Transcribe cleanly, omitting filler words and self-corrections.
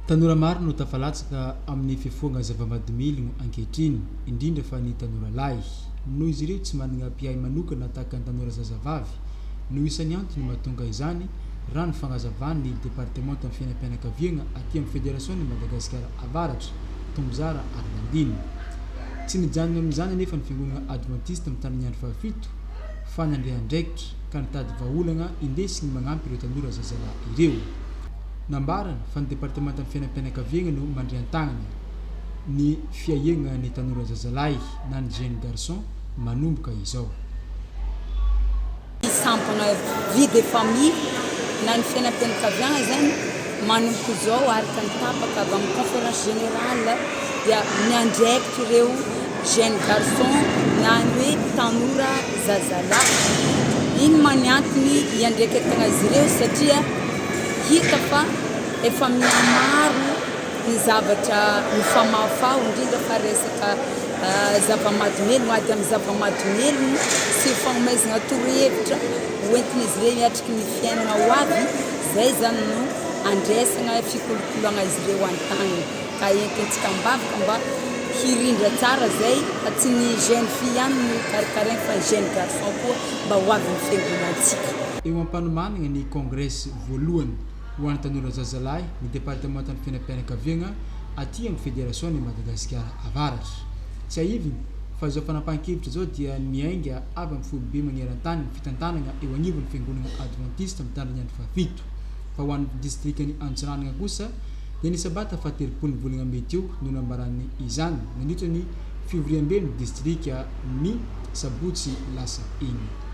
Tanora maro no tafalatsaka amin'ny fifoagna zava-mahadomilogno ankehitriny, indrindra fa ny tanora lahy. Noho izy ireo tsy manana mpiay manokana tahaka ny tanora zazavavy, no isan'ny antony mahatonga izany raha ny fagnazavan'ny département amin'ny fiainam-pianakaviagna aty amin'ny Fédération de Madagascar avaratra, Tombozara ary Landiny. Tsy nijanona amin'izany anefa ny fiangonana adventiste amin'ny tanàna fahafito fa nandeha andraikitra ka nitady vahaolagna indesigny magnampy ireo tanora zazalahy ireo. Nambarana fa ny département amin'ny fiainam-pianakaviagna no mandray an-tagnana ny fiahiagna ny tanora zazalahy na ny jeune garçon manomboka izao. Sampagna vie de famille na ny fiainam-pianakaviagna zany manomboka izao araka ny tapaka avy amin'ny conférence générale dia miandraikitra ireo jeune garçon na ny hoe tanora zazalahy. Iny maniantony iandraiketagna azy ireo satria hita fa efa mihamaro ny zavatra mifamafao indrindra fa resaka zava-mahadomelogno ady amin'ny zava-mahadomelogno sy fagnomaizana torohevitra hoentin'izy ireo miatriky ny fiainana ho avy, zay zany no andraisana fikolokoloagna izy ireo an-tany ka entintsika mbavaka mba hirindra tsara zay fa tsy ny jeune fille ihany no karakaraigny fa jeune garçon koa mba ho avy ny fiangonantsika. Eo am-panomanana ny congrès voalohany ho an'ny tanora zazalahy ny département amin'ny fiainam-pianakaviagna aty amin'ny Fédération de Madagascar avaratra. Tsy ahiviny fa izao fanapahan-kevitra zao dia miainga avy amin'ny folobe magneran-tany ny fitantanagna eo anivon'ny fiangonana adventiste amin'ny tanàna fahafito. Fa ho an'ny distriktan'ny Antsiranana kosa dia ny sabata faha-telopolo volana mety eo no nambarany izany nandritra ny fivoriam-be ny distrika ny sabotsy lasa iny.